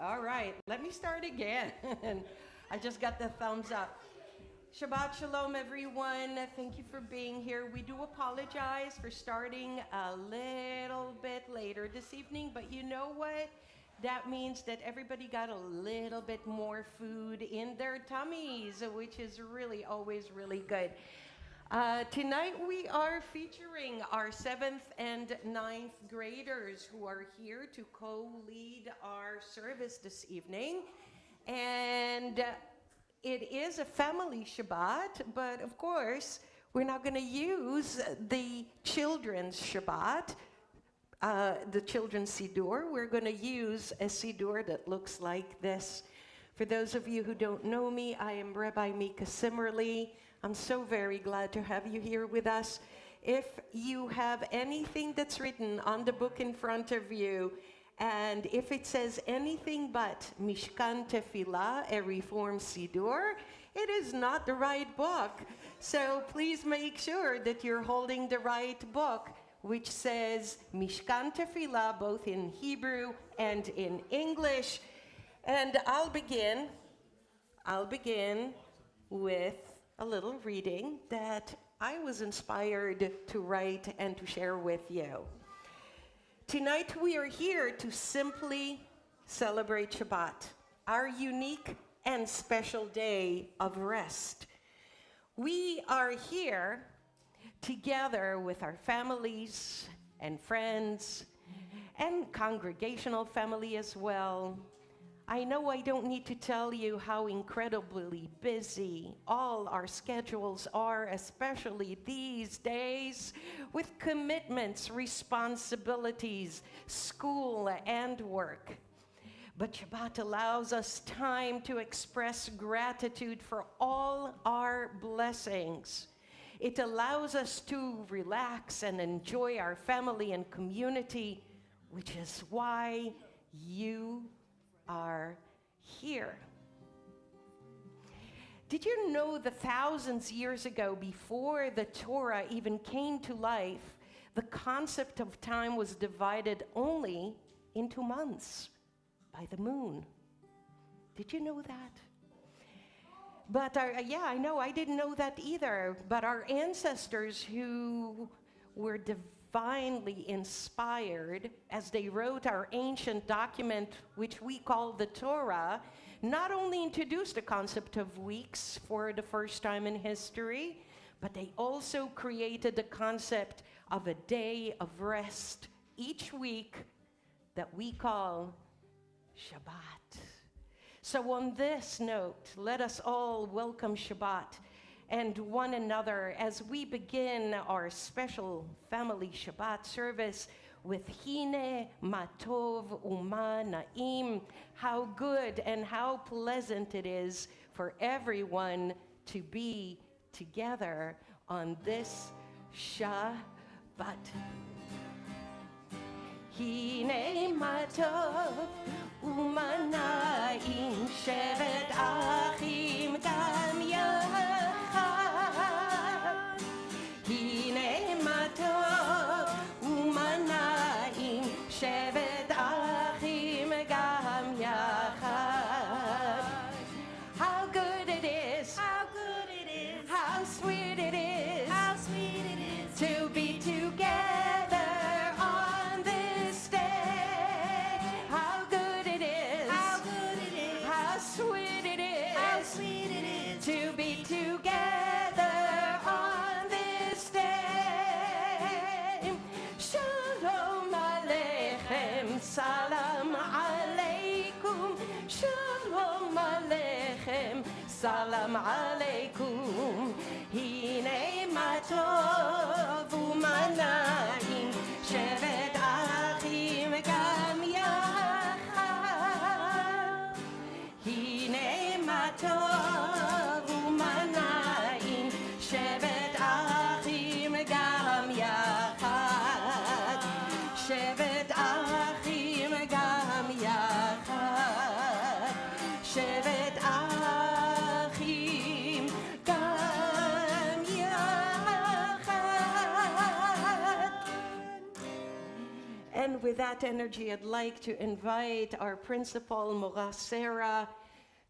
All right, let me start again. I just got the thumbs up. Shabbat Shalom, everyone. Thank you for being here. We do apologize for starting a little bit later this evening, but you know what? That means that everybody got a little bit more food in their tummies, which is really always really good. Tonight we are featuring our 7th and 9th graders who are here to co-lead our service this evening. And it is a family Shabbat, but of course, we're not going to use the children's Shabbat, the children's Siddur. We're going to use a Siddur that looks like this. For those of you who don't know me, I am Rabbi Meeka. I'm so very glad to have you here with us. If you have anything that's written on the book in front of you, and if it says anything but Mishkan Tefillah, a Reform Siddur, it is not the right book. So please make sure that you're holding the right book, which says Mishkan Tefillah, both in Hebrew and in English. And I'll begin with a little reading that I was inspired to write and to share with you. Tonight we are here to simply celebrate Shabbat, our unique and special day of rest. We are here together with our families and friends and congregational family as well. I know I don't need to tell you how incredibly busy all our schedules are, especially these days, with commitments, responsibilities, school, and work. But Shabbat allows us time to express gratitude for all our blessings. It allows us to relax and enjoy our family and community, which is why you are here. Did you know that thousands of years ago, before the Torah even came to life, the concept of time was divided only into months by the moon? Did you know that? But I know, I didn't know that either. But our ancestors who were divinely inspired as they wrote our ancient document, which we call the Torah, not only introduced the concept of weeks for the first time in history, but they also created the concept of a day of rest each week that we call Shabbat. So on this note, let us all welcome Shabbat and one another as we begin our special family Shabbat service with Hine Matov Uma Naim. How good and how pleasant it is for everyone to be together on this Shabbat. Hine Matov Uma Naim Shevet Achim Gam Yachad. Hine Matov Uma Naim Shevet Achim Gam Yachad. How good it is, how good it is, how sweet it is, how sweet it is to be together on this day. How good it is, how good it is, how sweet it is, how sweet it is to be together on this day. Shalom Aleichem, Salam Aleikum, Shalom Aleichem, Salam Aleikum. Hine Matov Uma Naim Shevet Achim Gam Yachad. Hine Matov Uma Naim Shevet Achim Gam Yachad. Shevet Achim Gam Yachad. Shevet Achim Gam Yachad. And with that, that energy, I'd like to invite our principal, Mora Sarah,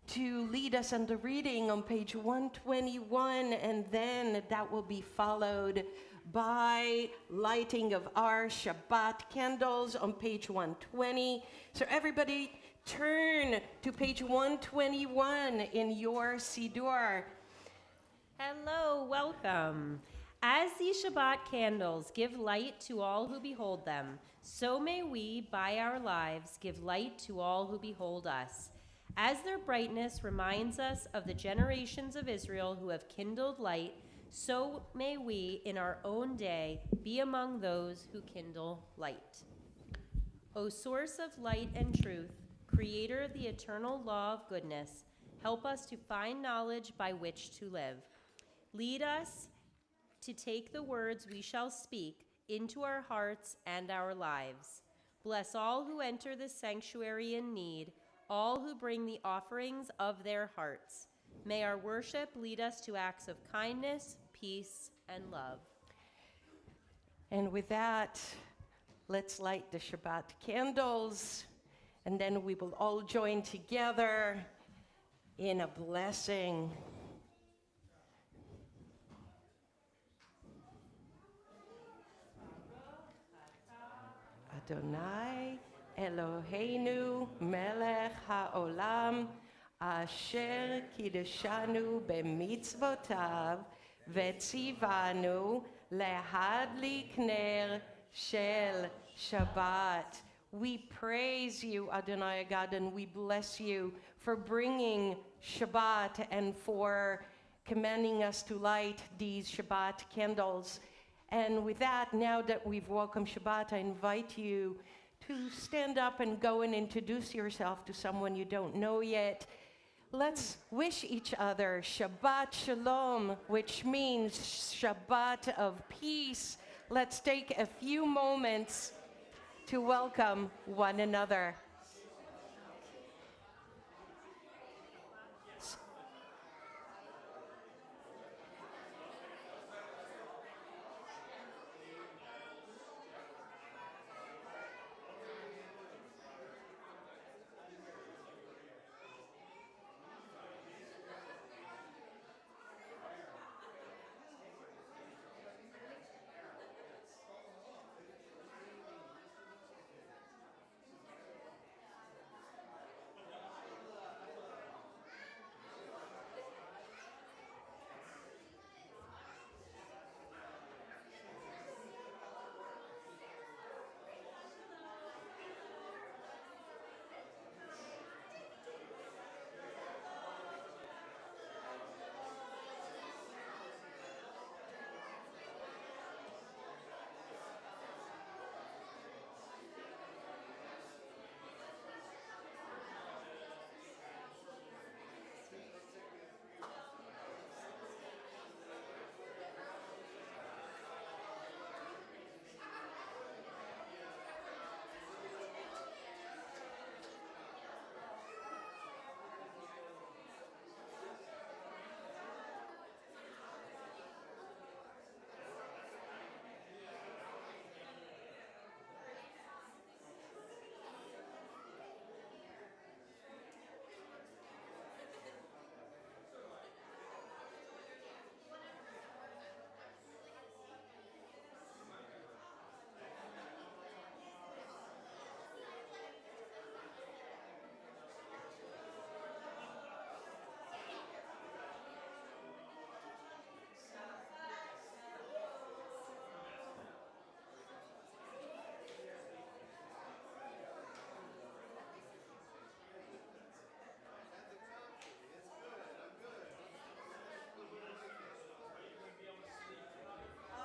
to lead us in the reading on page 121, and then that will be followed by lighting of our Shabbat candles on page 120. So everybody turn to page 121 in your Siddur. Hello, welcome. As these Shabbat candles give light to all who behold them, so may we, by our lives, give light to all who behold us. As their brightness reminds us of the generations of Israel who have kindled light, so may we, in our own day, be among those who kindle light. O source of light and truth, creator of the eternal law of goodness, help us to find knowledge by which to live. Lead us to take the words we shall speak into our hearts and our lives. Bless all who enter this sanctuary in need, all who bring the offerings of their hearts. May our worship lead us to acts of kindness, peace, and love. And with that, let's light the Shabbat candles, and then we will all join together in a blessing. Adonai Eloheinu melech haolam asher kiddushanu b'mitzvotav v'tzivanu lehadlik ner shel Shabbat. We praise you, Adonai God, and we bless you for bringing Shabbat and for commanding us to light these Shabbat candles. And with that, now that we've welcomed Shabbat, I invite you to stand up and go and introduce yourself to someone you don't know yet. Let's wish each other Shabbat Shalom, which means Shabbat of peace. Let's take a few moments to welcome one another.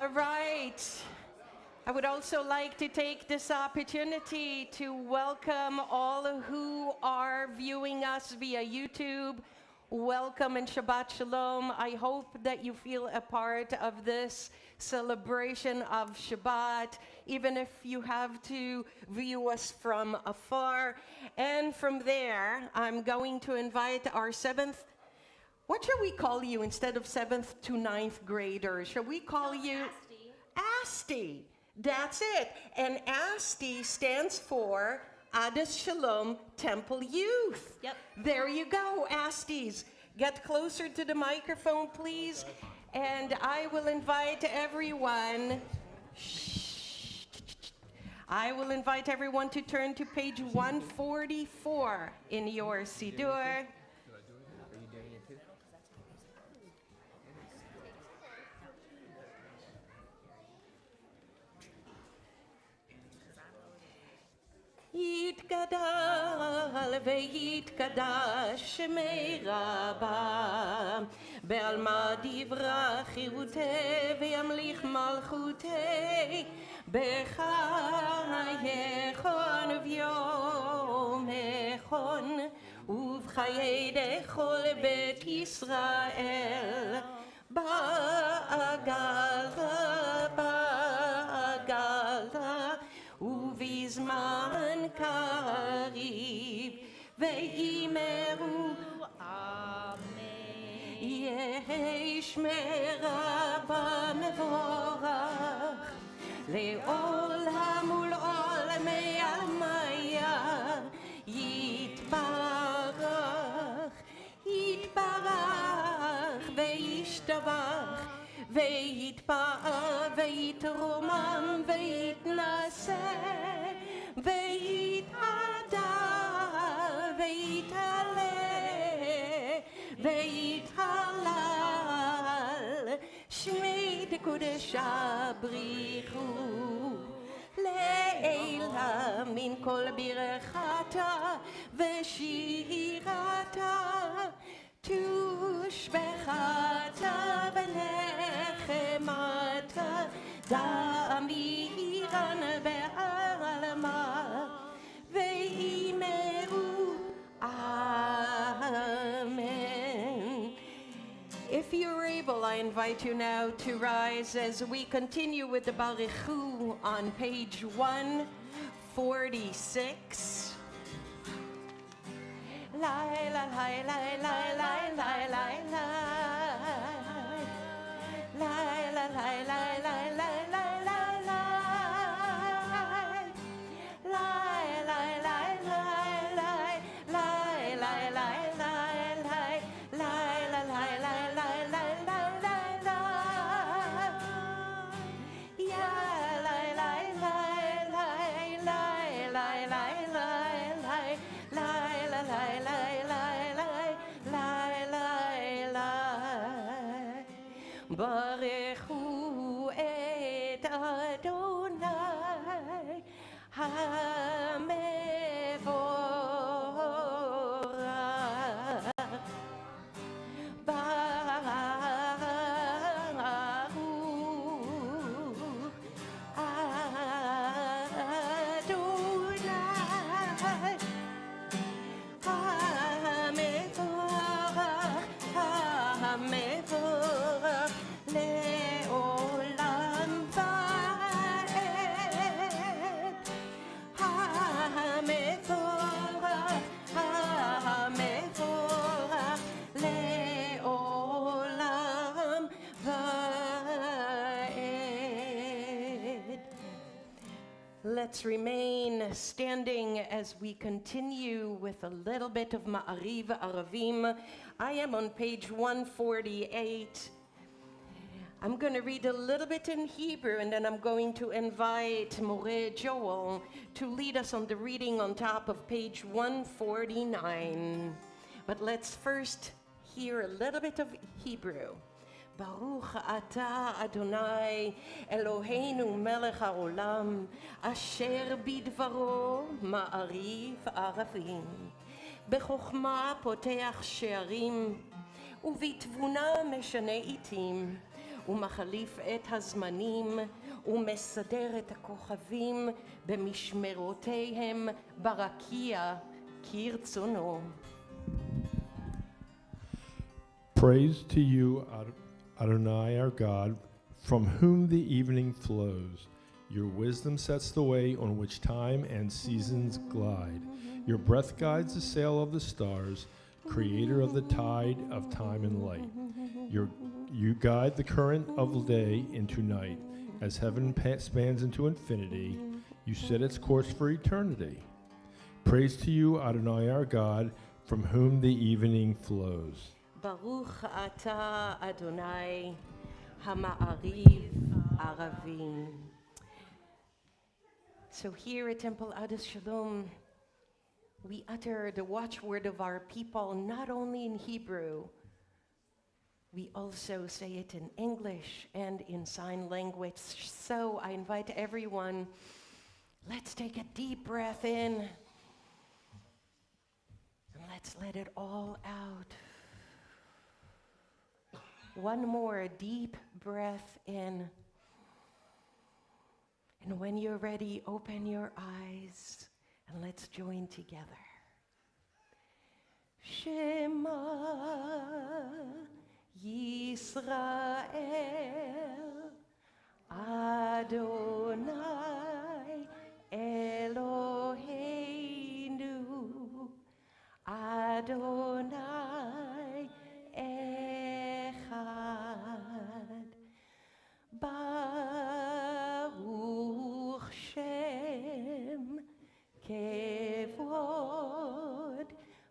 All right. I would also like to take this opportunity to welcome all who are viewing us via YouTube. Welcome and Shabbat Shalom. I hope that you feel a part of this celebration of Shabbat, even if you have to view us from afar. And from there, I'm going to invite our what shall we call you instead of 7th to 9th graders? Shall we call you? Asti. That's it. And ASTI stands for Adas Shalom Temple Youth. Yep. There you go, ASTIs. Get closer to the microphone, please. And I will invite everyone. I will invite everyone to turn to page 144 in your Siddur. יתגדל ויתקדש שמי רבה בעלמא דברה חירותי וימליך מלכותי בחייכון וביומכון ובחיי דכל בית ישראל בעגלה ובזמן קריב ויאמרו אמן. יהי שמרה במבורך לעולם ולעולמי עלמיה יתברך יתברך וישתבח ויתפאר ויתרומם ויתנשא ויתהדר ויתעלה ויתהלל שמי דקודשה בריחו לעילה מן כל ברכתה ושירתה תושבחתה ונחמתה דמירן בעלמה ויאמרו Amen. If you're able, I invite you now to rise as we continue with the Barichu on page 146. Lai la lai lai lai lai lai lai lai lai la lai lai lai lai lai lai lai lai lai lai lai lai lai lai lai la lai lai lai lai lai lai ya lai lai lai lai lai lai lai lai lai la lai lai lai lai lai ברכו את אדוני המבורך Let's remain standing as we continue with a little bit of Ma'ariv Aravim. I am on page 148. I'm going to read a little bit in Hebrew, and then I'm going to invite Moreh Joel to lead us on the reading on top of page 149. But let's first hear a little bit of Hebrew. ברוך אתה אדוני אלוהינו מלך העולם אשר בדברו מעריב ערבים בחוכמה פותח שערים ובתבונה משנה עיתים ומחליף את הזמנים ומסדר את הכוכבים במשמרותיהם ברקיע כרצונו. Praise to you, Adonai, our God, from whom the evening flows. Your wisdom sets the way on which time and seasons glide. Your breath guides the sail of the stars, creator of the tide of time and light. You guide the current of day into night. As heaven spans into infinity, you set its course for eternity. Praise to you, Adonai our God, from whom the evening flows. Baruch ata Adonai hama'ariv aravim. So here at Temple Adas Shalom, we utter the watchword of our people not only in Hebrew, we also say it in English and in sign language. So I invite everyone, let's take a deep breath in and let's let it all out. One more deep breath in. And when you're ready, open your eyes and let's join together. Shema Yisrael Adonai Eloheinu Adonai Echad Baruch Shem Kevod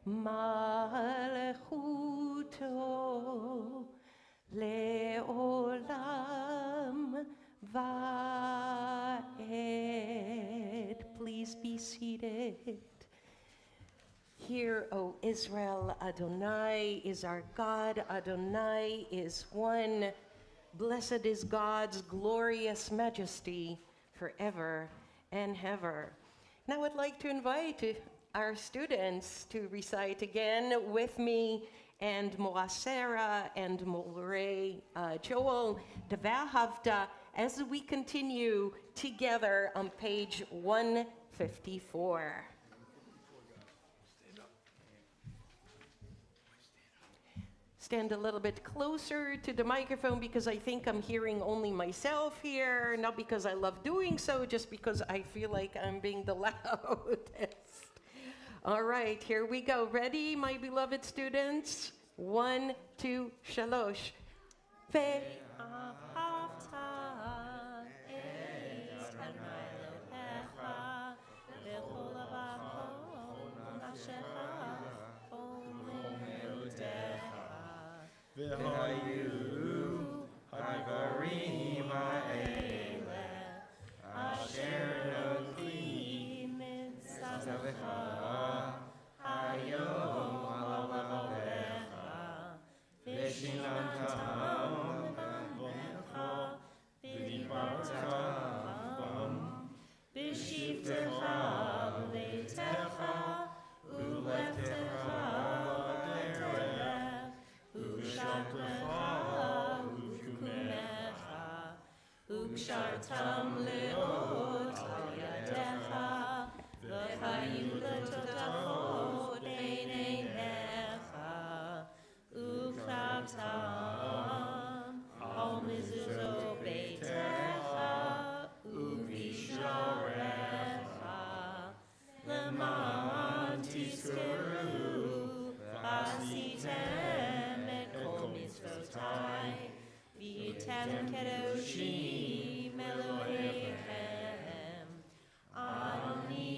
Malchuto Leolam Vaed. Please be seated. Hear, O Israel, Adonai is our God, Adonai is one. Blessed is God's glorious majesty forever and ever. And I would like to invite our students to recite again with me, and Mora Sarah and More Joel, the Vahavta, as we continue together on page 154. Stand a little bit closer to the microphone because I think I'm hearing only myself here, not because I love doing so, just because I feel like I'm being the loudest. All right, here we go. Ready, my beloved students? 1, 2, shalosh. V'hayu ha'varim ha'ele asher notli mitzavecha hayom alavavecha v'shinantam b'necha v'dibartam bam b'shivtecha v'veitecha u'leftecha Ukshartam leot al yadecha v'chayu letotafot beineinecha ukravtam al mezuzot beitecha uvisharecha leman tizkuru v'asitem et kol mitzvotai v'yitem kedoshim Elohechem Ani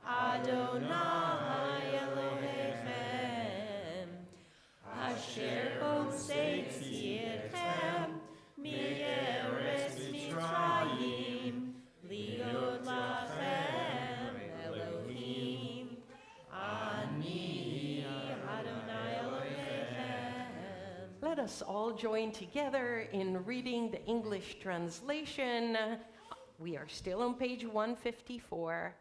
Adonai Elohechem Asher hotzeitzechem mi'eretz Mitzrayim liot lachem Elohim Ani Adonai Elohechem. Let us all join together in reading the English translation. We are still on page 154.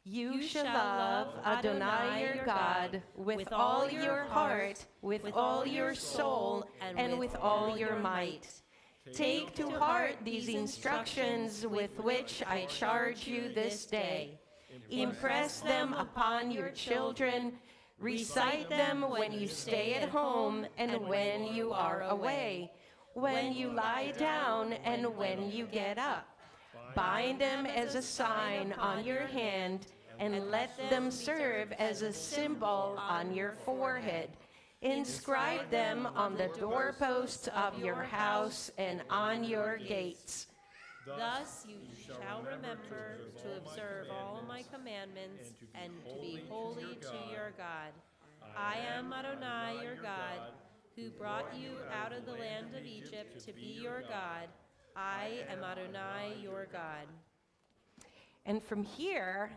You shall love Adonai your God with all your heart, with all your soul, and with all your might. Take to heart these instructions with which I charge you this day. Impress them upon your children. Recite them when you stay at home and when you are away, when you lie down and when you get up. Bind them as a sign on your hand and let them serve as a symbol on your forehead. Inscribe them on the doorposts of your house and on your gates. Thus you shall remember to observe all my commandments and to be holy to your God. I am Adonai your God, who brought you out of the land of Egypt to be your God. I am Adonai your God. And from here,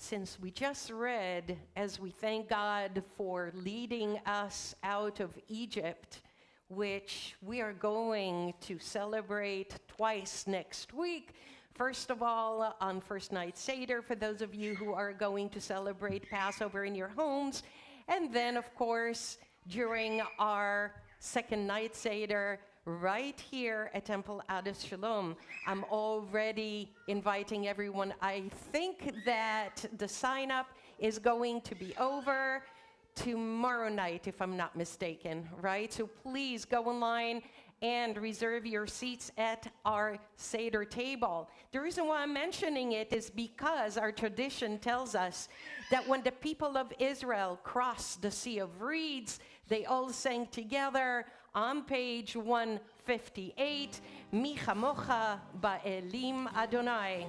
since we just read, as we thank God for leading us out of Egypt, which we are going to celebrate twice next week. First of all, on First Night Seder, for those of you who are going to celebrate Passover in your homes. And then, of course, during our second night Seder, right here at Temple Adis Shalom. I'm already inviting everyone. I think that the sign up is going to be over tomorrow night, if I'm not mistaken, right? So please go online and reserve your seats at our Seder table. The reason why I'm mentioning it is because our tradition tells us that when the people of Israel crossed the Sea of Reeds, they all sang together on page 158, Meeka mocha ba'elim Adonai.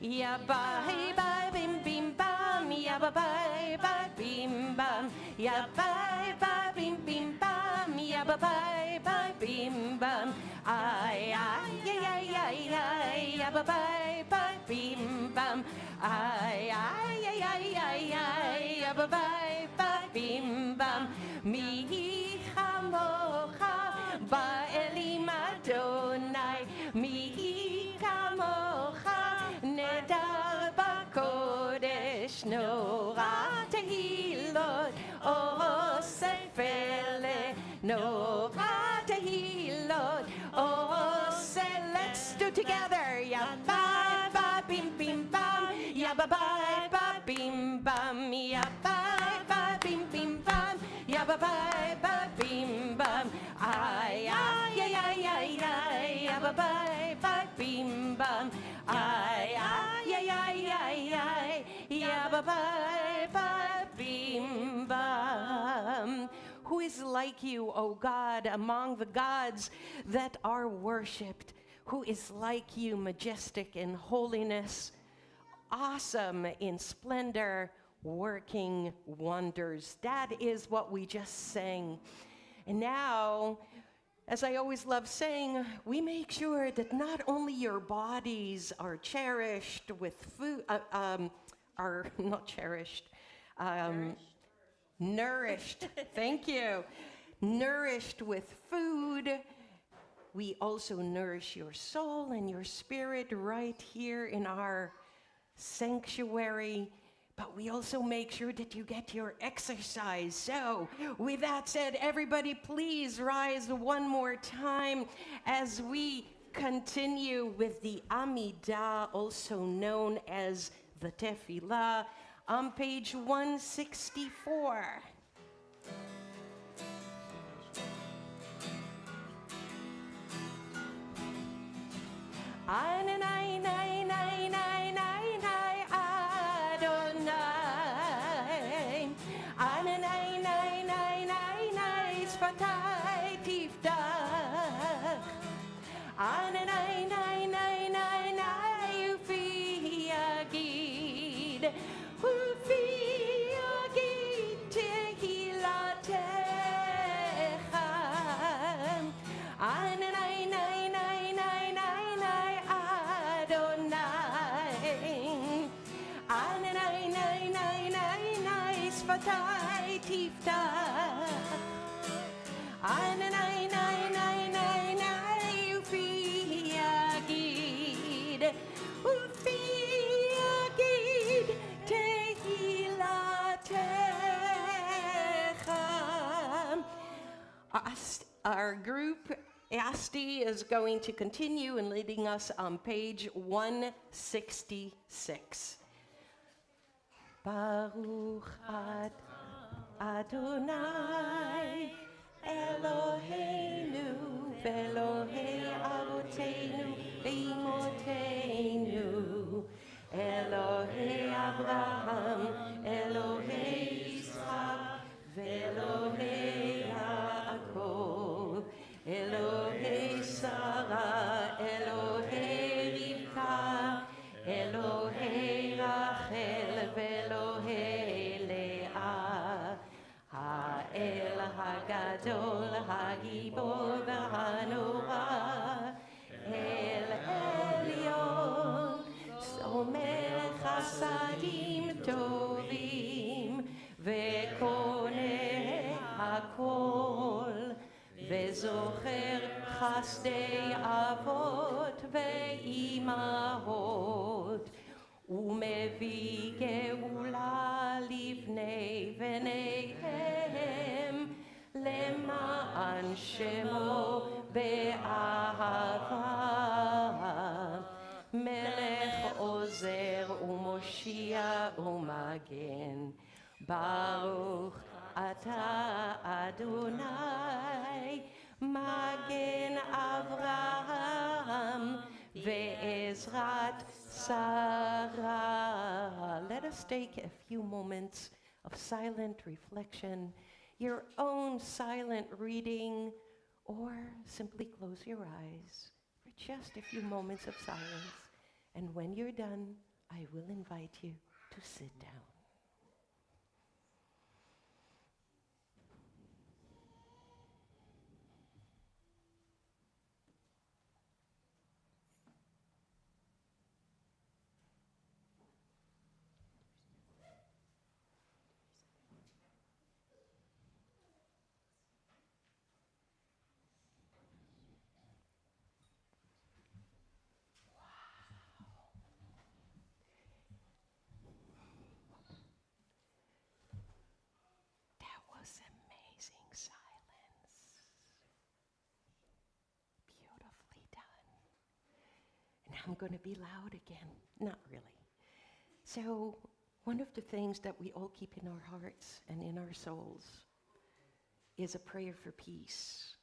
Ya bye bye bim bim bam, ya bye bye bye bim bam, ya bye bye bim bim bam, ya bye bye bye bim bam, ay ay ay ay ay, ya bye bye bye bim bam, ay ay ay ay ay ay, ya bye bye bye bim bam, Meeka mocha ba'elim Adonai, Meeka mocha Nedar b'kodesh Norah tehilot O sefele Norah tehilot O se. Let's do together. Ya ba ba bim bim bam. Ya ba ba ba bim bam. Ya ba ba bim bim bam. Ya ba ba ba bim bam. Ay ay ay ay ay ay. Ya ba ba ba bim bam. Ay ay ay ay ay ay. Ya ba ba ba bim bam. Who is like you, O God, among the gods that are worshipped? Who is like you, majestic in holiness, awesome in splendor, working wonders? That is what we just sang. And now, as I always love saying, we make sure that not only your bodies are cherished with food, are not cherished, nourished, thank you, nourished with food. We also nourish your soul and your spirit right here in our sanctuary, but we also make sure that you get your exercise. So, with that said, everybody please rise one more time as we continue with the Amidah, also known as the Tefillah, on page 164. Adonai, Adonai, Sfatai Tiftach. Adonai, Ufi Yagid, Ufi Yagid Tehilatecha. Adonai, Adonai, Sfatai Tiftach. Adonai, Ufi Yagid, Ufi Yagid Tehilatecha. Our group, Asti, is going to continue in leading us on page 166. Baruch Adonai Eloheinu ve'Elohei Avoteinu ve'Imotenu, Elohei Avraham, Elohei Yitzchak, ve'Elohei הגדול, הגיבור והנורא, אל עליון, סומך חסדים טובים, וקונה הכל, וזוכר חסדי אבות ואימהות, ומביא גאולה לבני בניהם, למען שמו באהבה. מלך עוזר ומושיע ומגן, ברוך אתה אדוני, מגן אברהם ועזרת Sarah. Let us take a few moments of silent reflection, your own silent reading, or simply close your eyes for just a few moments of silence. And when you're done, I will invite you to sit down. Amazing silence. Beautifully done. And I'm going to be loud again. Not really. So, one of the things that we all keep in our hearts and in our souls is a prayer for peace.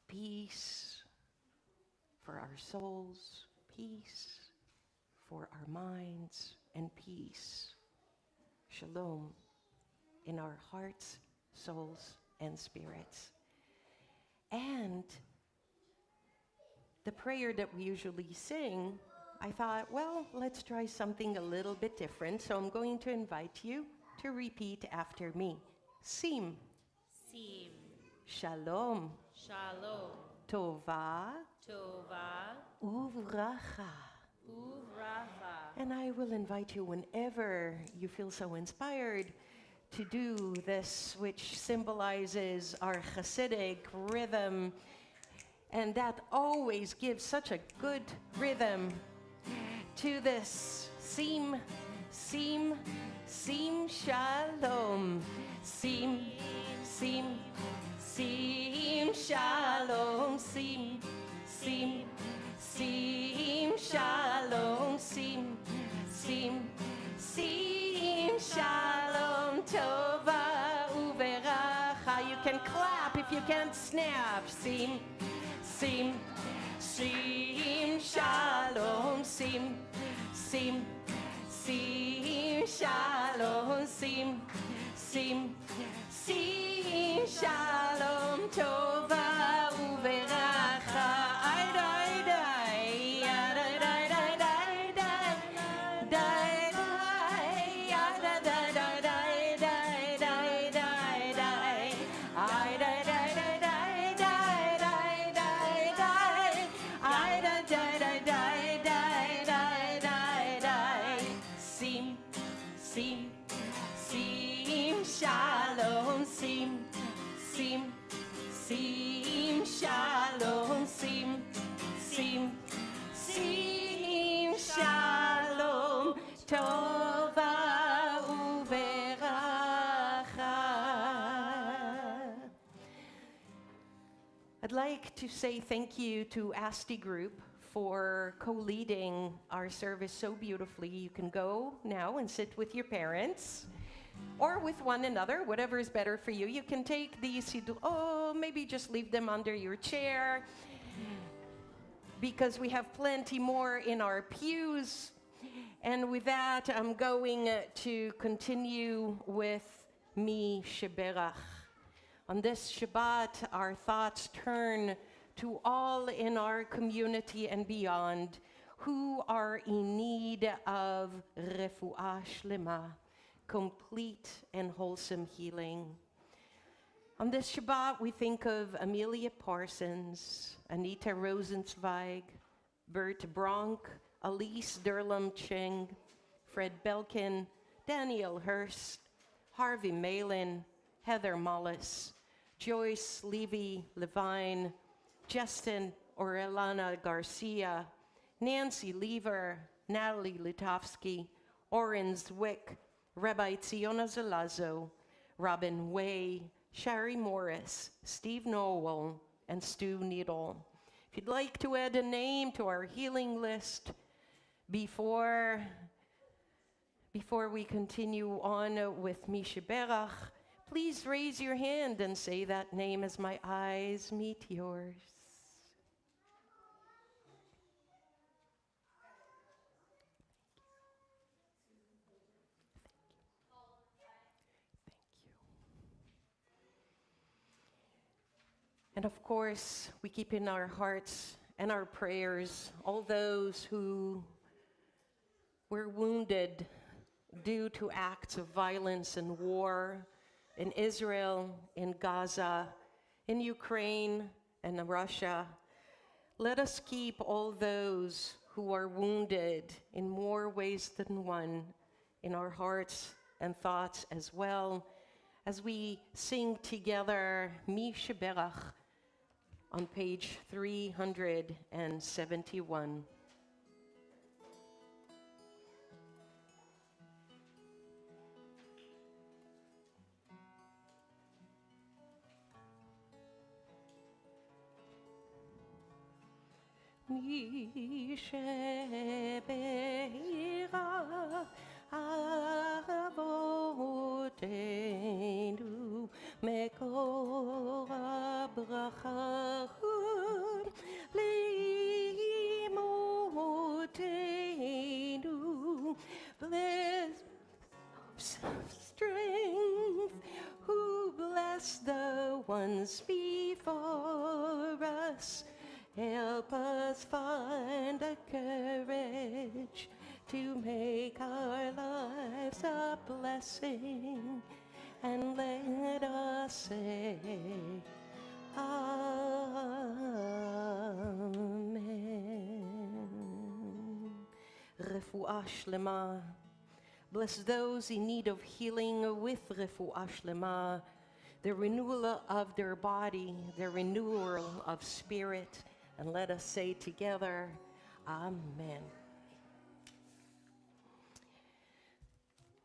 Peace for our souls, peace for our minds, and peace. Shalom. In our hearts, souls, and spirits. And the prayer that we usually sing, I thought, well, let's try something a little bit different. So I'm going to invite you to repeat after me. Sim. Sim. Shalom. Shalom. Tova. Tova. Uvracha. Uvracha. And I will invite you whenever you feel so inspired to do this, which symbolizes our Hasidic rhythm, and that always gives such a good rhythm to this. Sim, sim, sim, shalom. Sim, sim, sim, shalom. Sim, sim, sim, shalom. Sim, sim, sim, shalom. Tova uveracha. You can clap if you can't snap. Sim, sim, sim, shalom. Sim, sim, sim, shalom. Sim, sim, sim, shalom. Tova uveracha. Ay, dai, dai, ya, dai, dai, dai, dai, dai, dai, dai, ya, dai, dai, dai, dai, dai, dai, dai, dai. Ay, dai, dai, dai, dai, dai, dai, dai, dai. Ay, dai, dai, dai, dai, dai, dai, dai, dai. Sim, sim, sim, shalom. Sim, sim, sim, shalom. Sim, sim, sim, shalom. Tova uveracha. I'd like to say thank you to Asti Group for co-leading our service so beautifully. You can go now and sit with your parents or with one another, whatever is better for you. You can take these, maybe just leave them under your chair, because we have plenty more in our pews. And with that, I'm going to continue with Mi Sheberach. On this Shabbat, our thoughts turn to all in our community and beyond who are in need of refuah shlema, complete and wholesome healing. On this Shabbat, we think of Amelia Parsons, Anita Rosenzweig, Bert Bronk, Elise Derlam Ching, Fred Belkin, Daniel Hurst, Harvey Malin, Heather Mollis, Joyce Levine, Justin Orellana Garcia, Nancy Lever, Natalie Litovsky, Oren Zwick, Rabbi Tziona Zalazo, Robin Way, Shari Morris, Steve Nowell, and Stu Needle. If you'd like to add a name to our healing list before we continue on with Misha Berach, please raise your hand and say that name as my eyes meet yours. And of course, we keep in our hearts and our prayers all those who were wounded due to acts of violence and war in Israel, in Gaza, in Ukraine, and in Russia. Let us keep all those who are wounded in more ways than one in our hearts and thoughts as well as we sing together Misha Berach on page 371. Misha Berach Avotenu Mekor HaBracha Leimotenu bless strength who bless the ones before us. Help us find the courage to make our lives a blessing, and let us say, Amen. Refuah Shlema. Bless those in need of healing with Refuah Shlema, the renewal of their body, the renewal of spirit, and let us say together, Amen.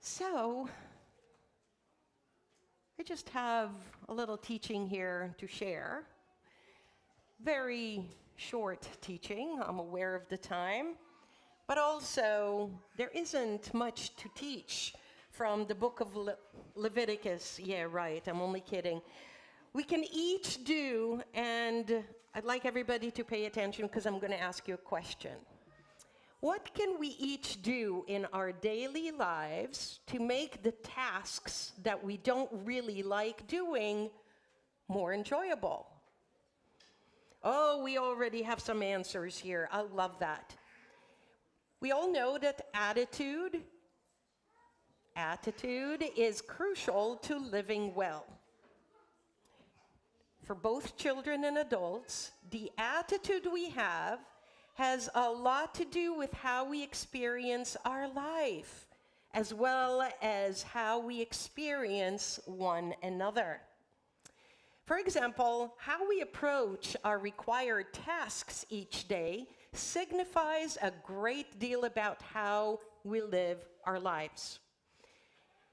So, I just have a little teaching here to share. Very short teaching, I'm aware of the time, but also there isn't much to teach from the book of Leviticus. Yeah, right, I'm only kidding. We can each do, and I'd like everybody to pay attention because I'm going to ask you a question. What can we each do in our daily lives to make the tasks that we don't really like doing more enjoyable? Oh, we already have some answers here. I love that. We all know that attitude is crucial to living well. For both children and adults, the attitude we have has a lot to do with how we experience our life, as well as how we experience one another. For example, how we approach our required tasks each day signifies a great deal about how we live our lives.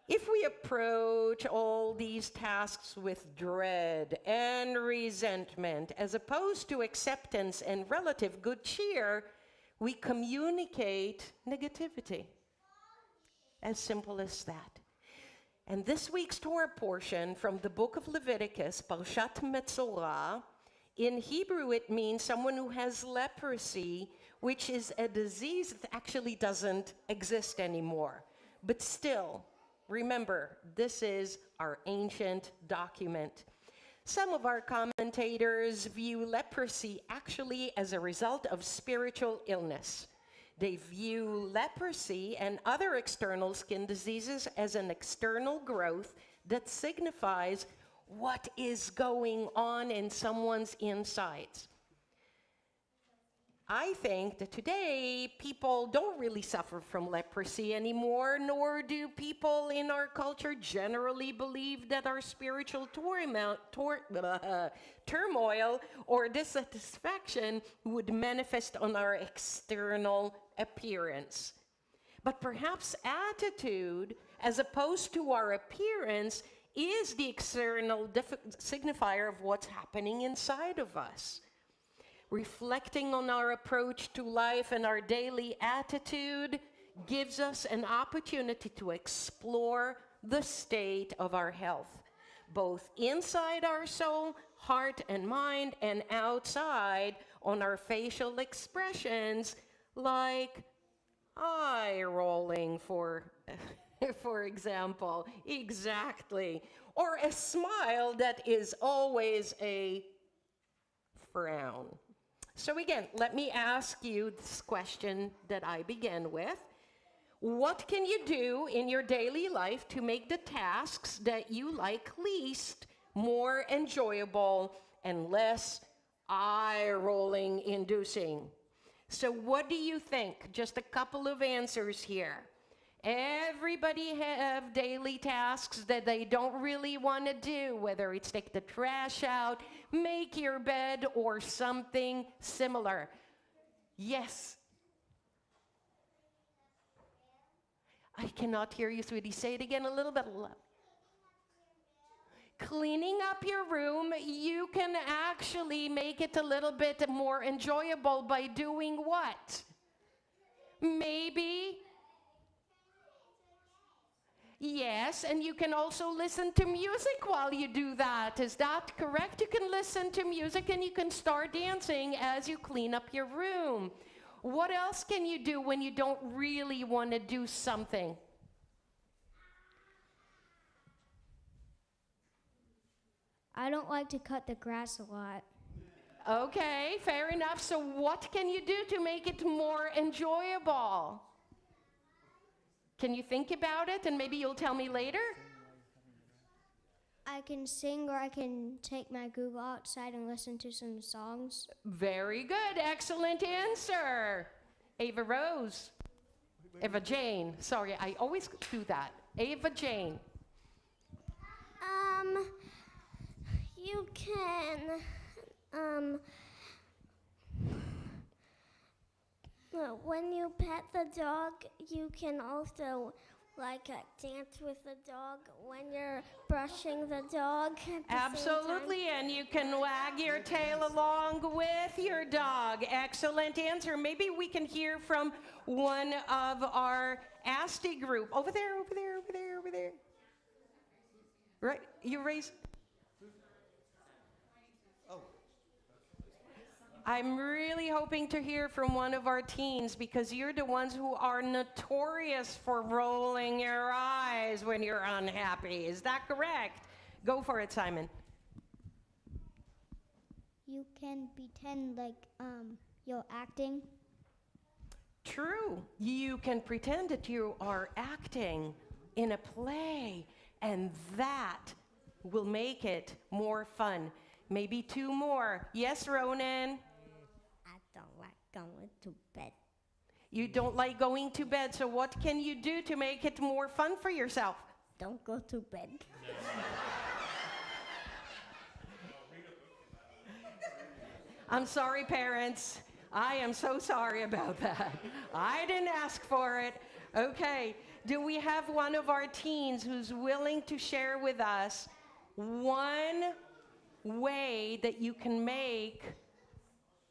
If we approach all these tasks with dread and resentment, as opposed to acceptance and relative good cheer, we communicate negativity. As simple as that. And this week's Torah portion from the book of Leviticus, Parshat Metzorah, in Hebrew it means someone who has leprosy, which is a disease that actually doesn't exist anymore. But still, remember, this is our ancient document. Some of our commentators view leprosy actually as a result of spiritual illness. They view leprosy and other external skin diseases as an external growth that signifies what is going on in someone's insides. I think that today people don't really suffer from leprosy anymore, nor do people in our culture generally believe that our spiritual turmoil or dissatisfaction would manifest on our external appearance. But perhaps attitude, as opposed to our appearance, is the external signifier of what's happening inside of us. Reflecting on our approach to life and our daily attitude gives us an opportunity to explore the state of our health, both inside our soul, heart, and mind, and outside on our facial expressions, like eye rolling, for example. Exactly. Or a smile that is always a frown. So again, let me ask you this question that I began with. What can you do in your daily life to make the tasks that you like least more enjoyable and less eye-rolling inducing? So what do you think? Just a couple of answers here. Everybody have daily tasks that they don't really want to do, whether it's take the trash out, make your bed, or something similar. Yes. I cannot hear you, sweetie. Say it again a little bit loud. Cleaning up your room, you can actually make it a little bit more enjoyable by doing what? Maybe. Yes, and you can also listen to music while you do that. Is that correct? You can listen to music and you can start dancing as you clean up your room. What else can you do when you don't really want to do something? I don't like to cut the grass a lot. Okay, fair enough. So what can you do to make it more enjoyable? Can you think about it and maybe you'll tell me later? I can sing, or I can take my Google outside and listen to some songs. Very good. Excellent answer. Ava Rose. Ava Jane. Sorry, I always do that. Ava Jane. You can, when you pet the dog, you can also dance with the dog when you're brushing the dog. Absolutely, and you can wag your tail along with your dog. Excellent answer. Maybe we can hear from one of our ASTI group. Over there. Right, you raise. I'm really hoping to hear from one of our teens because you're the ones who are notorious for rolling your eyes when you're unhappy. Is that correct? Go for it, Simon. You can pretend like you're acting. True. You can pretend that you are acting in a play, and that will make it more fun. Maybe two more. Yes, Ronan? I don't like going to bed. You don't like going to bed, so what can you do to make it more fun for yourself? Don't go to bed. I'm sorry, parents. I am so sorry about that. I didn't ask for it. Okay, do we have one of our teens who's willing to share with us one way that you can make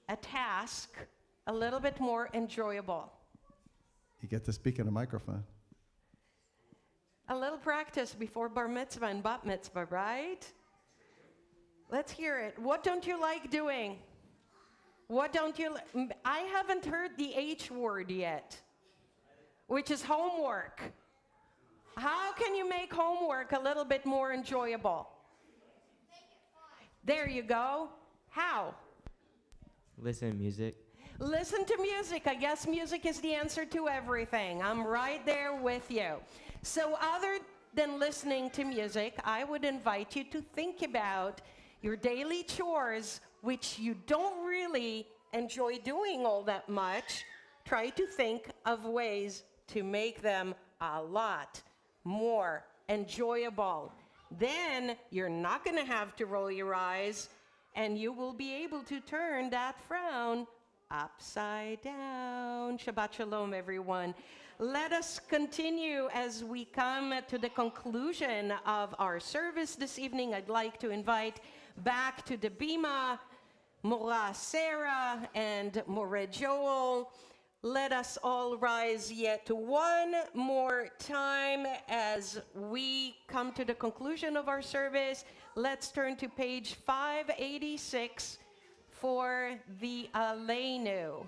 a task a little bit more enjoyable? You get to speak in a microphone. A little practice before bar mitzvah and bat mitzvah, right? Let's hear it. What don't you like doing? What don't you I haven't heard the H word yet, which is homework. How can you make homework a little bit more enjoyable? There you go. How? Listen to music. Listen to music. I guess music is the answer to everything. I'm right there with you. So other than listening to music, I would invite you to think about your daily chores, which you don't really enjoy doing all that much. Try to think of ways to make them a lot more enjoyable. Then you're not going to have to roll your eyes, and you will be able to turn that frown upside down. Shabbat Shalom, everyone. Let us continue as we come to the conclusion of our service this evening. I'd like to invite back to the Bima Mora Sarah and More Joel. Let us all rise yet one more time as we come to the conclusion of our service. Let's turn to page 586 for the Aleinu.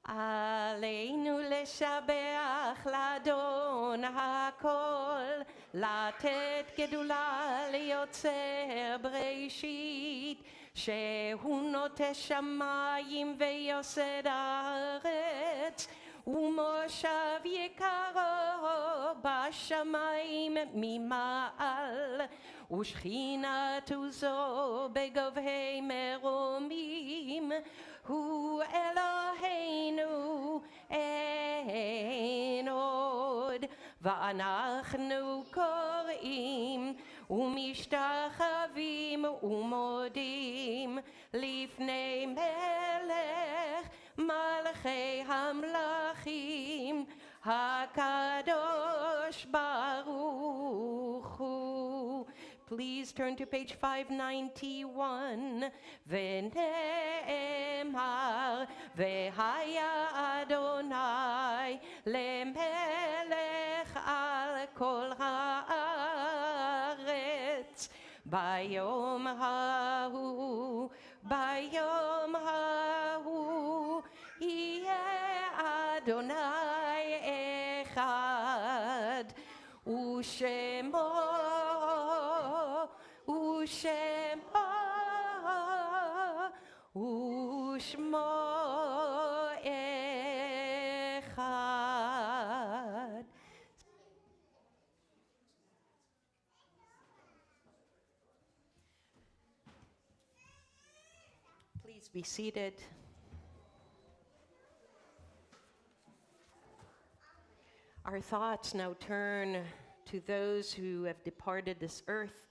Aleinu leshabeach ladon hakol, latet gedula liyotzer breishit, שהוא נוטה שמיים ויוסד הארץ, ומושב יקרו בשמיים ממעל, ושכינתו זו בגבהי מרומים, הוא אלוהינו אין עוד, ואנחנו קוראים ומשתחווים ומודים לפני מלך מלכי המלכים הקדוש ברוך הוא. Please turn to page 591. ונאמר והיה אדוני למלך על כל הארץ ביום ההוא יהיה אדוני אחד ושמו אחד. Please be seated. Our thoughts now turn to those who have departed this earth,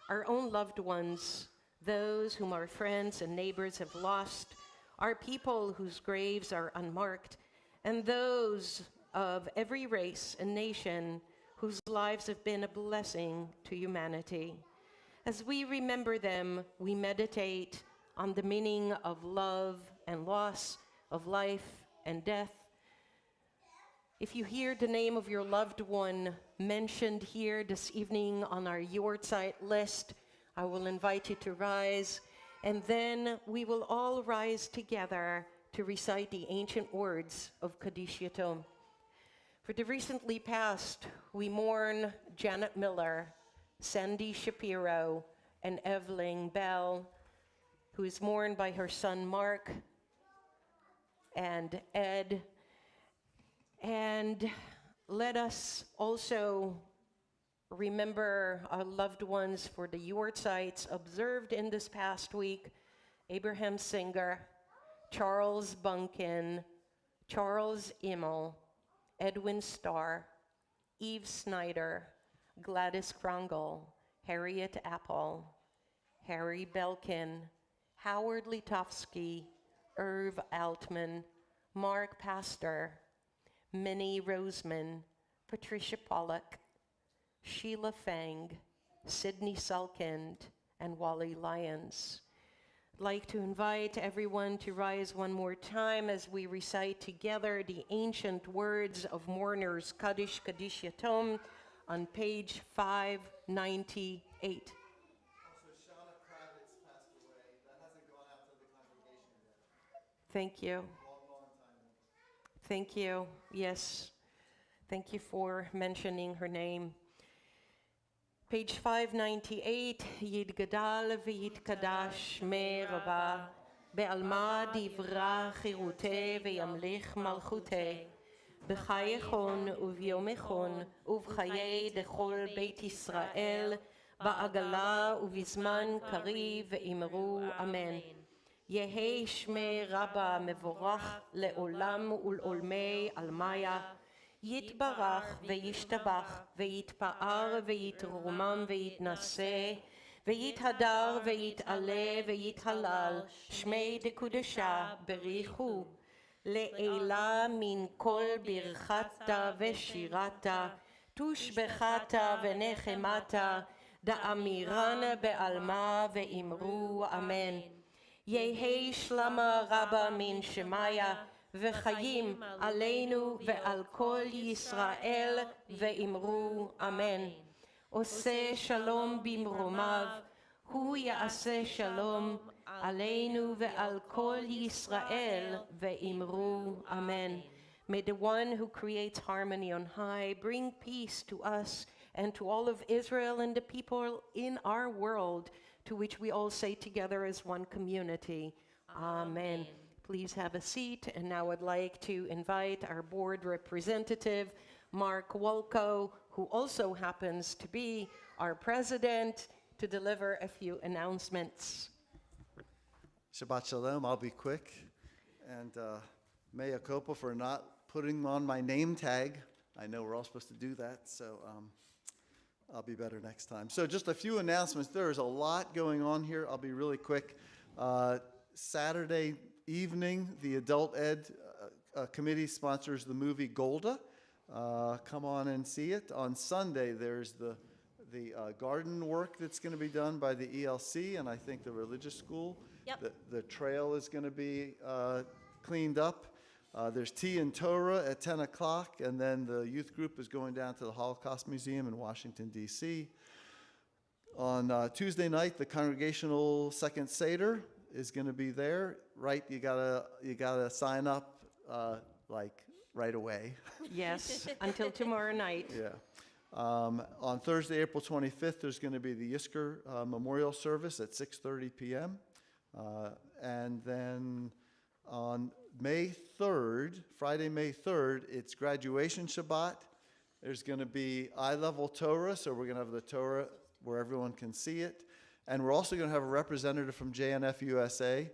our own loved ones, those whom our friends and neighbors have lost, our people whose graves are unmarked, and those of every race and nation whose lives have been a blessing to humanity. As we remember them, we meditate on the meaning of love and loss, of life and death. If you hear the name of your loved one mentioned here this evening on our Yortzeit list, I will invite you to rise, and then we will all rise together to recite the ancient words of Kaddish Yatom. For the recently passed, we mourn Janet Miller, Sandy Shapiro, and Evelyn Bell, who is mourned by her son Mark and Ed. And let us also remember our loved ones for the Yortzites observed in this past week: Abraham Singer, Charles Bunkin, Charles Immel, Edwin Starr, Eve Snyder, Gladys Krongel, Harriet Apple, Harry Belkin, Howard Litovsky, Irv Altman, Mark Pastor, Minnie Roseman, Patricia Pollock, Sheila Fang, Sidney Sulkind, and Wally Lyons. I'd like to invite everyone to rise one more time as we recite together the ancient words of mourners Kaddish Kaddish Yatom on page 598. Thank you. Thank you. Yes. Thank you for mentioning her name. Page 598, יתגדל ויתקדש שמי רבה, בעלמא דברה חירותי וימליך מלכותי, בחייכון וביומכון ובחיי דכל בית ישראל, בעגלה ובזמן קריב ואמרו אמן. יהי שמי רבה מבורך לעולם ולעולמי עלמיה, יתברך וישתבח ויתפאר ויתרומם ויתנשא ויתהדר ויתעלה ויתהלל שמי דקודשה בריחו לעילה מן כל ברכתה ושירתה תושבחתה ונחמתה דאמירן בעלמה ואמרו אמן. יהי שלמה רבה מן שמיה וחיים עלינו ועל כל ישראל ואמרו אמן. עושה שלום במרומיו, הוא יעשה שלום עלינו ועל כל ישראל ואמרו amen. May the one who creates harmony on high bring peace to us and to all of Israel and the people in our world, to which we all say together as one community. Amen. Please have a seat. And now I'd like to invite our board representative, Mark Wolko, who also happens to be our president, to deliver a few announcements. Shabbat Shalom. I'll be quick. And mea culpa for not putting on my name tag. I know we're all supposed to do that, so I'll be better next time. So just a few announcements. There is a lot going on here. I'll be really quick. Saturday evening, the Adult Ed Committee sponsors the movie Golda. Come on and see it. On Sunday, there's the garden work that's going to be done by the ELC and I think the religious school. Yep. The trail is going to be cleaned up. There's tea and Torah at 10 o'clock, and then the youth group is going down to the Holocaust Museum in Washington, D.C. On Tuesday night, the Congregational Second Seder is going to be there. Right, you gotta sign up like right away. Yes, until tomorrow night. Yeah. On Thursday, April 25th, there's going to be the Yisker Memorial Service at 6:30 p.m. And then on May 3rd, Friday, May 3rd, it's graduation Shabbat. There's going to be eye-level Torah, so we're going to have the Torah where everyone can see it. And we're also going to have a representative from JNF USA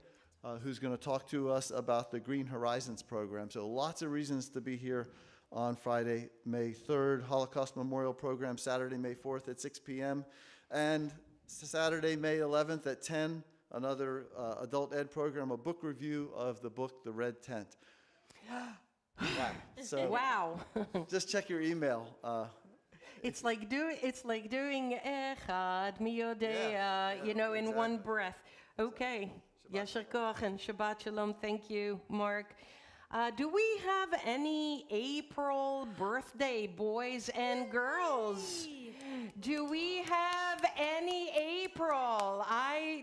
who's going to talk to us about the Green Horizons program. So lots of reasons to be here on Friday, May 3rd. Holocaust Memorial Program, Saturday, May 4th at 6 p.m. And Saturday, May 11th at 10, another adult ed program, a book review of the book, The Red Tent. Wow. So Wow. just check your email. It's like doing Echad Mi Yodea, you know, in exactly. one breath. Okay. Yasher Koach and Shabbat Shalom. Thank you, Mark. Do we have any April birthday boys and girls? Do we have any April?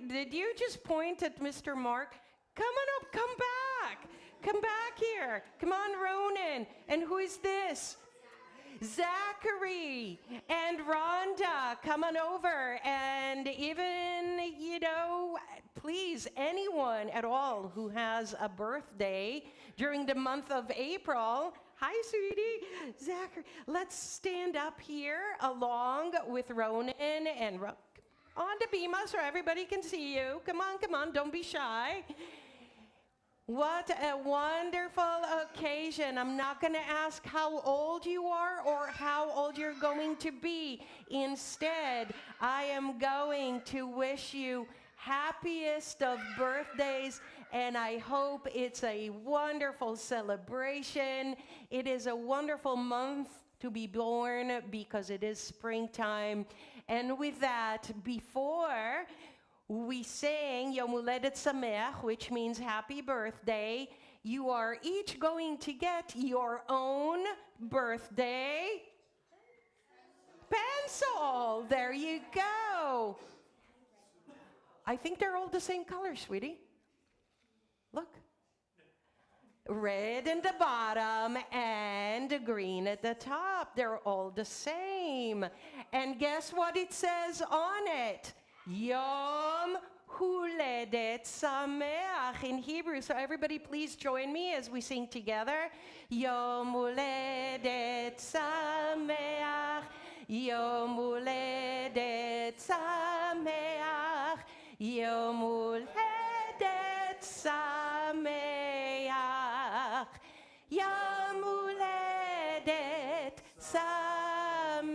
Did you just point at Mr. Mark? Come on up, come back. Come back here. Come on, Ronan. And who is this? Zachary and Rhonda, come on over. And even, you know, please, anyone at all who has a birthday during the month of April, hi, sweetie, Zachary, let's stand up here along with Ronan and on the bima so everybody can see you. Come on, don't be shy. What a wonderful occasion. I'm not going to ask how old you are or how old you're going to be. Instead, I am going to wish you happiest of birthdays, and I hope it's a wonderful celebration. It is a wonderful month to be born because it is springtime. And with that, before we sing Yom Huledet Sameach, which means happy birthday, you are each going to get your own birthday pencil. There you go. I think they're all the same color, sweetie. Look. Red in the bottom and green at the top. They're all the same. And guess what it says on it? Yom Huledet Sameach in Hebrew. So everybody please join me as we sing together. Yom Huledet Sameach, Yom Huledet Sameach, Yom Huledet Sameach, Yom Huledet Sameach,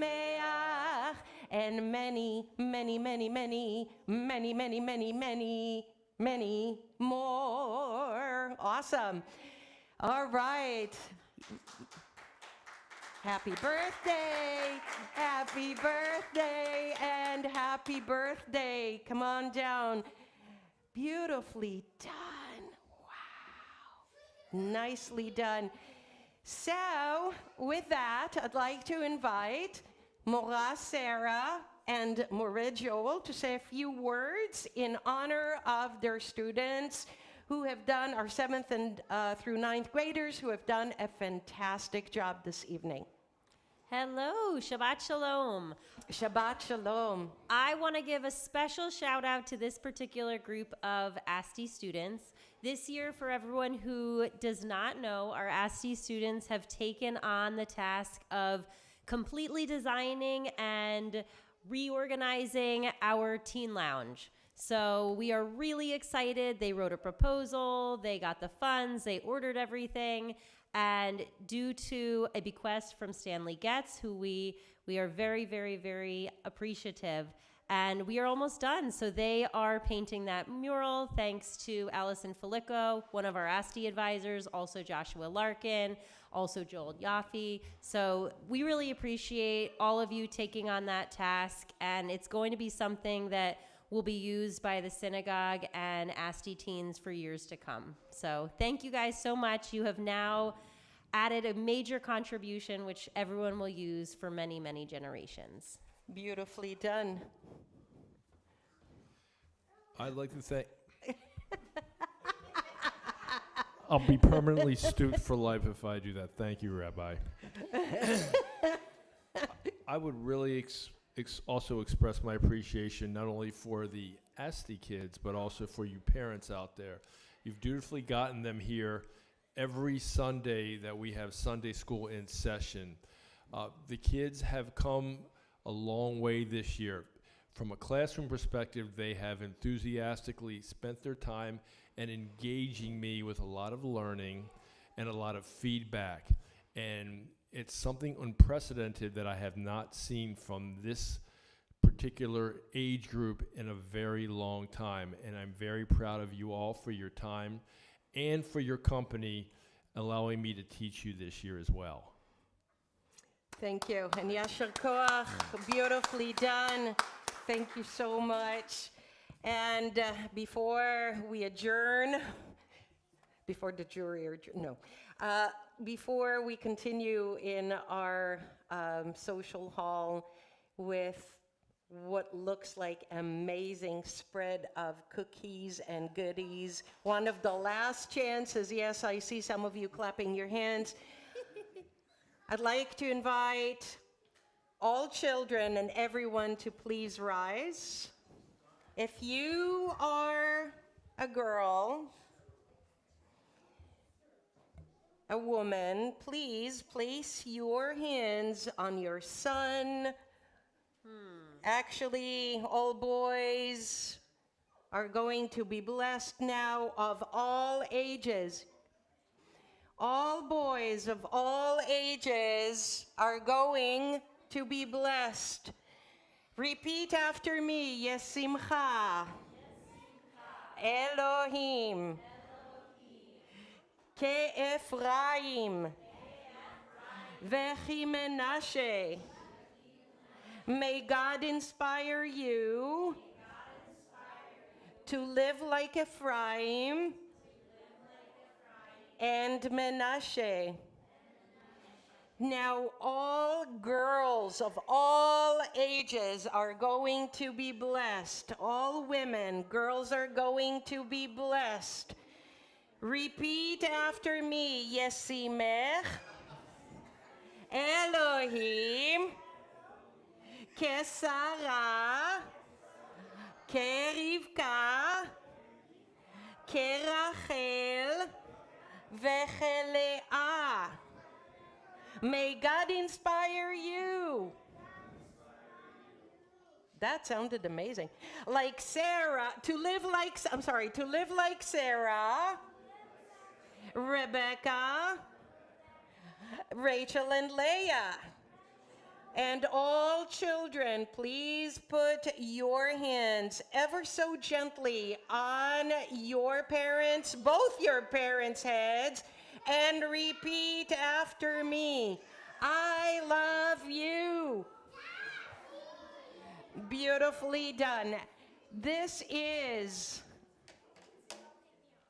and many, many, many, many, many, many, many, many, many more. Awesome. All right. Happy birthday, and happy birthday. Come on down. Beautifully done. Wow. Nicely done. So, with that, I'd like to invite Mora Sarah and Mora Joel to say a few words in honor of their students who have done, our 7th and through 9th graders, who have done a fantastic job this evening. Hello, Shabbat Shalom. Shabbat Shalom. I want to give a special shout out to this particular group of ASTI students. This year, for everyone who does not know, our ASTI students have taken on the task of completely designing and reorganizing our teen lounge. So we are really excited. They wrote a proposal, they got the funds, they ordered everything, and due to a bequest from Stanley Getz, who we are very, very, very appreciative, and we are almost done. So they are painting that mural thanks to Allison Felico, one of our ASTI advisors, also Joshua Larkin, also Joel Yaffe. So we really appreciate all of you taking on that task, and it's going to be something that will be used by the synagogue and ASTI teens for years to come. So thank you guys so much. You have now added a major contribution which everyone will use for many, many generations. Beautifully done. I'd like to thank... I'll be permanently stooped for life if I do that. Thank you, Rabbi. I would really also express my appreciation not only for the ASTI kids, but also for you parents out there. You've dutifully gotten them here every Sunday that we have Sunday school in session. The kids have come a long way this year. From a classroom perspective, they have enthusiastically spent their time and engaging me with a lot of learning and a lot of feedback. And it's something unprecedented that I have not seen from this particular age group in a very long time. And I'm very proud of you all for your time and for your company, allowing me to teach you this year as well. Thank you. And Yashar Koach, beautifully done. Thank you so much. And before we adjourn, before the jury, before we continue in our social hall with what looks like amazing spread of cookies and goodies, one of the last chances, yes, I see some of you clapping your hands. I'd like to invite all children and everyone to please rise. If you are a girl, a woman, please place your hands on your son. Actually, all boys are going to be blessed now of all ages. All boys of all ages are going to be blessed. Repeat after me. Yesimcha. Elohim. Ke Ephraim. Vechi Menashe. May God inspire you to live like Ephraim and Menashe. Now, all girls of all ages are going to be blessed. All women, girls are going to be blessed. Repeat after me. Yesimech Elohim Kesara כרבקה, כרחל וכלאה. May God inspire you. That sounded amazing. Like Sarah, to live like Sarah, Rebecca, Rachel and Leah. And all children, please put your hands ever so gently on your parents, both your parents' heads, and repeat after me. I love you. Beautifully done. This is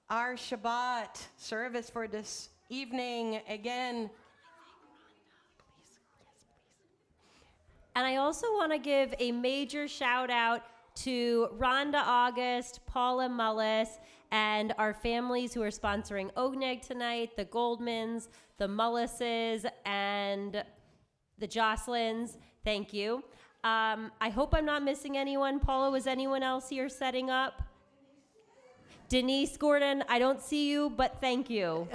our Shabbat service for this evening. Again, And I also want to give a major shout out to Rhonda August, Paula Mullis, and our families who are sponsoring Ogneg tonight, the Goldmans, the Mullises, and the Jocelyn's. Thank you. I hope I'm not missing anyone. Paula, was anyone else here setting up? Denise Gordon, I don't see you, but thank you.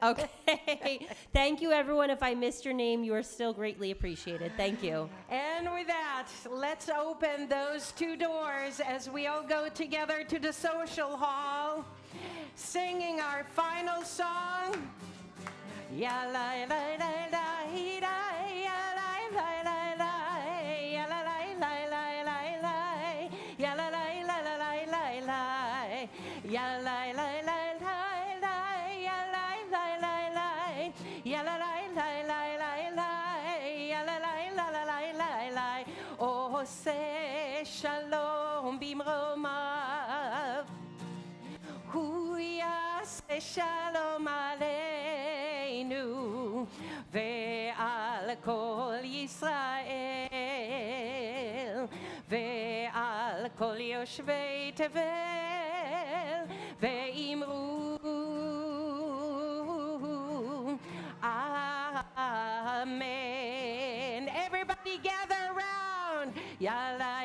Okay. Thank you, everyone. If I missed your name, you are still greatly appreciated. Thank you. and with that, let's open those two doors as we all go together to the social hall, singing our final song. Ya la la la la la ya la la la la ya la la la la la la ya la la la la la la la ya la la la la la ya la la la la ya la la la la la la ya la la la la la la la oh say shalom bimromav hu yaseh shalom aleinu ve'al kol Yisrael ve'al kol yoshvei tevel ve'imru amen. Everybody gather around. Ya la